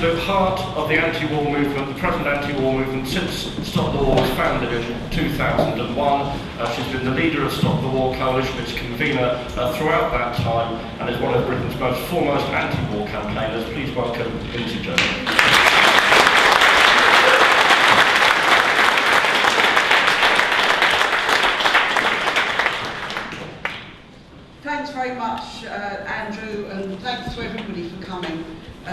absolute heart of the anti-war movement, the present anti-war movement since Stop the War was founded in 2001. She's been the leader of Stop the War Coalition, its convener throughout that time, and is one of Britain's most foremost anti-war campaigners. Please welcome Lindsey. Thanks very much, Andrew, and thanks to everybody for coming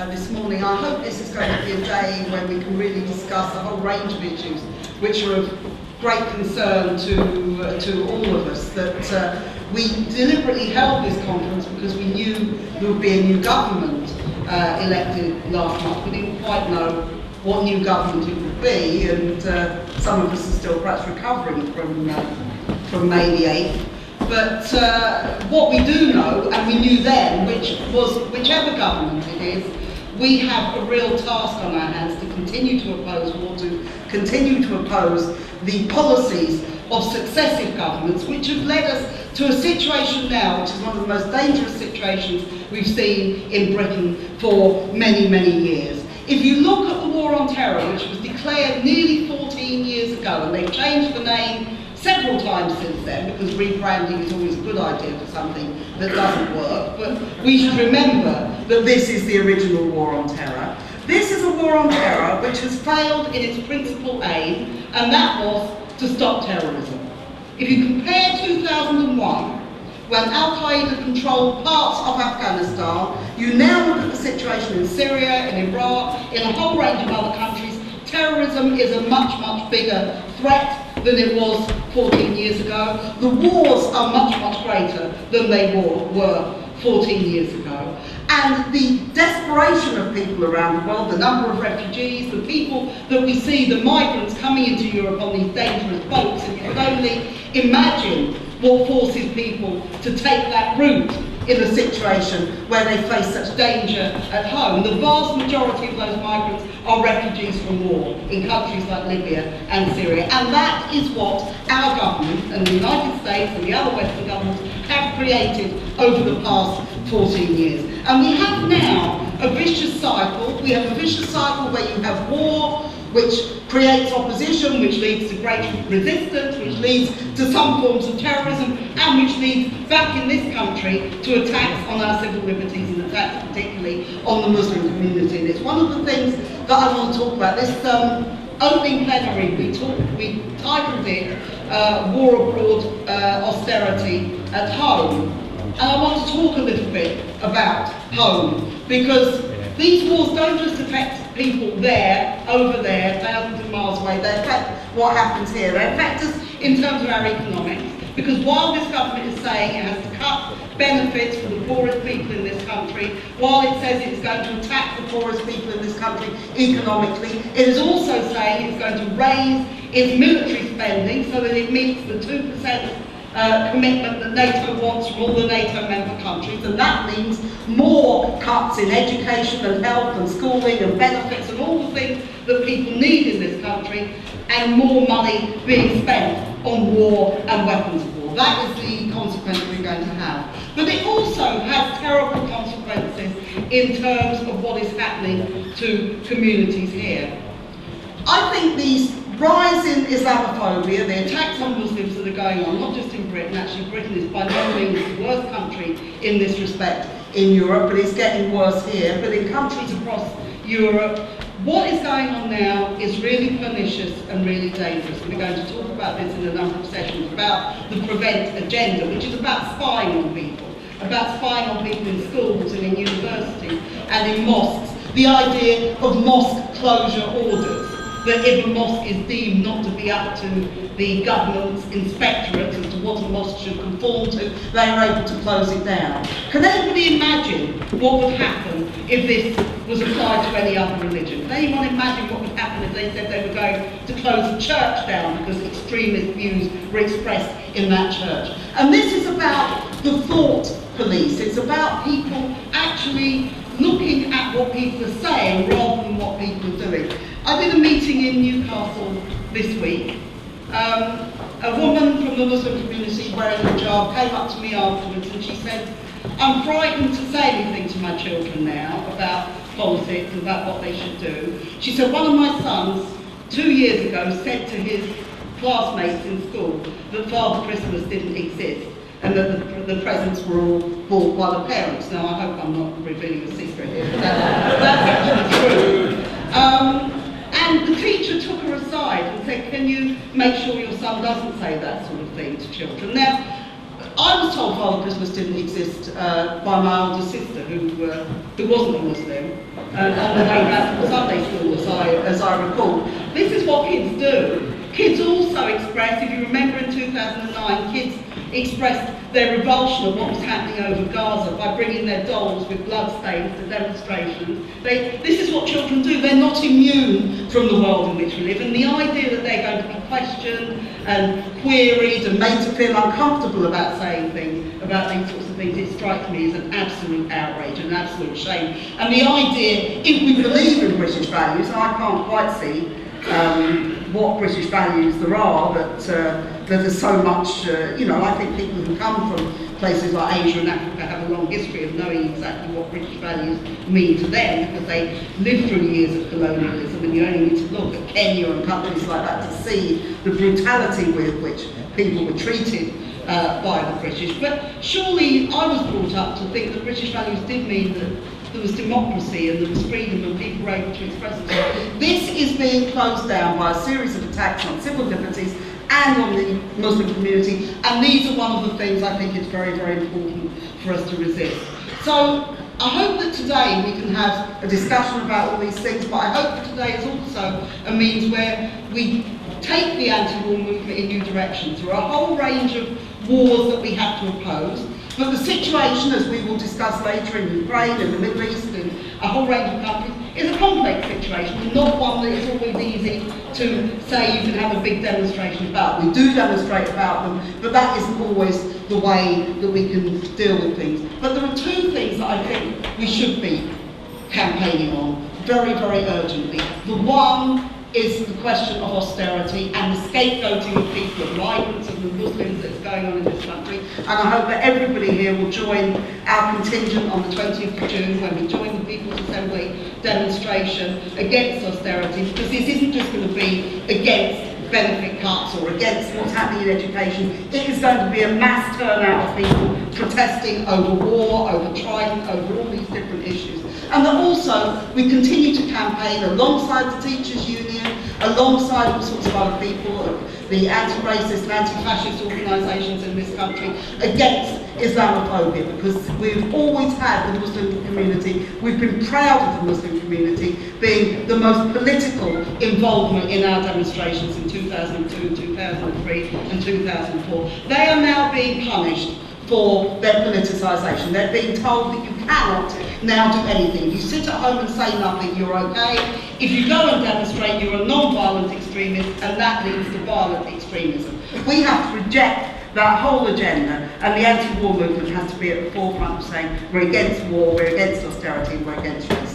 this morning. I hope this is going to be a day when we can really discuss a whole range of issues which are of great concern to all of us. That we deliberately held this conference because we knew there would be a new government elected last month. We didn't quite know what new government it would be, and some of us are still perhaps recovering from May the 8th. But what we do know, and we knew then, which was whichever government it is, we have a real task on our hands to continue to oppose war, to continue to oppose the policies of successive governments, which have led us to a situation now, which is one of the most dangerous situations we've seen in Britain for many, many years. If you look at the war on terror, which was declared nearly 14 years ago, and they've changed the name several times since then, because rebranding is always a good idea for something that doesn't work, but we should remember that this is the original war on terror. This is a war on terror which has failed in its principal aim, and that was to stop terrorism. If you compare 2001, when Al-Qaeda controlled parts of Afghanistan, you now look at the situation in Syria, in Iraq, in a whole range of other countries, terrorism is a much, much bigger threat than it was 14 years ago. The wars are much, much greater than they were 14 years ago. And the desperation of people around the world, the number of refugees, the people that we see, the migrants coming into Europe on these dangerous boats, and you can only imagine what forces people to take that route in a situation where they face such danger at home. The vast majority of those migrants are refugees from war in countries like Libya and Syria. And that is what our government and the United States and the other Western governments have created over the past 14 years. And we have now a vicious cycle. We have a vicious cycle where you have war, which creates opposition, which leads to great resistance, which leads to some forms of terrorism, and which leads back in this country to attacks on our civil liberties and attacks particularly on the Muslim community. And it's one of the things that I want to talk about. This opening plenary, we titled it War Abroad, Austerity at Home. And I want to talk a little bit about home, because these wars don't just affect people there, over there, thousands of miles away. They affect what happens here. They affect us in terms of our economics, because while this government is saying it has to cut benefits for the poorest people in this country, while it says it's going to attack the poorest people in this country economically, it is also saying it's going to raise its military spending so that it meets the 2% commitment that NATO wants from all the NATO member countries, and that means more cuts in education and health and schooling and benefits and all the things that people need in this country, and more money being spent on war and weapons of war. That is the consequence we're going to have. But it also has terrible consequences in terms of what is happening to communities here. I think these rise in Islamophobia, the attacks on Muslims that are going on, not just in Britain, actually Britain is by no means the worst country in this respect in Europe, but it's getting worse here, but in countries across Europe, what is going on now is really pernicious and really dangerous. We're going to talk about this in a number of sessions, about the Prevent agenda, which is about spying on people in schools and in universities and in mosques. The idea of mosque closure orders, that if a mosque is deemed not to be up to the government's inspectorate as to what a mosque should conform to, they are able to close it down. Can anybody imagine what would happen if this was applied to any other religion? Can anyone imagine what would happen if they said they were going to close a church down because extremist views were expressed in that church? And this is about the thought police. It's about people actually looking at what people are saying rather than what people are doing. I did a meeting in Newcastle this week. A woman from the Muslim community wearing a hijab came up to me afterwards and she said, "I'm frightened to say anything to my children now about politics, about what they should do. She said one of my sons, 2 years ago, said to his classmates in school that Father Christmas didn't exist and that the presents were all bought by the parents. Now, I hope I'm not revealing a secret here, but that's actually true. And the teacher took her aside and said, can you make sure your son doesn't say that sort of thing to children? Now, I was told Father Christmas didn't exist by my older sister, who wasn't a Muslim, on the way back from Sunday school, as I recall. This is what kids do. Kids also express, if you remember in 2009, kids expressed their revulsion of what was happening over Gaza by bringing their dolls with bloodstains to demonstrations. This is what children do. They're not immune from the world in which we live, and the idea that they're going to be questioned and queried and made to feel uncomfortable about saying things, about these sorts of things, it strikes me as an absolute outrage, an absolute shame. And the idea, if we believe in British values, I can't quite see what British values there are, that there's so much, I think people who come from places like Asia and Africa have a long history of knowing exactly what British values mean to them, because they lived through years of colonialism, and you only need to look at Kenya and countries like that to see the brutality with which people were treated by the British. But surely I was brought up to think that British values did mean that there was democracy and there was freedom and people were able to express themselves. This is being closed down by a series of attacks on civil liberties and on the Muslim community, and these are one of the things I think it's very, very important for us to resist. So I hope that today we can have a discussion about all these things, but I hope that today is also a means where we take the anti-war movement in new directions. There are a whole range of wars that we have to oppose, but the situation, as we will discuss later, in Ukraine, in the Middle East, in a whole range of countries, is a complex situation, and not one that is always easy to say you can have a big demonstration about. We do demonstrate about them, but that isn't always the way that we can deal with things. But there are two things that I think we should be campaigning on very, very urgently. The one is the question of austerity and the scapegoating of people, of migrants and the Muslims that's going on in this country. And I hope that everybody here will join our contingent on the 20th of June when we join the People's Assembly demonstration against austerity, because this isn't just going to be against benefit cuts or against what's happening in education. It is going to be a mass turnout of people protesting over war, over Trident, over all these different issues. And that also we continue to campaign alongside the teachers' union, alongside all sorts of other people, the anti-racist and anti-fascist organisations in this country, against Islamophobia, because we've always had the Muslim community, we've been proud of the Muslim community being the most political involvement in our demonstrations in 2002, 2003 and 2004. They are now being punished for their politicisation. They're being told that you cannot now do anything. If you sit at home and say nothing, you're okay. If you go and demonstrate, you're a non-violent extremist, and that leads to violent extremism. We have to reject that whole agenda, and the anti-war movement has to be at the forefront of saying we're against war, we're against austerity, we're against racism.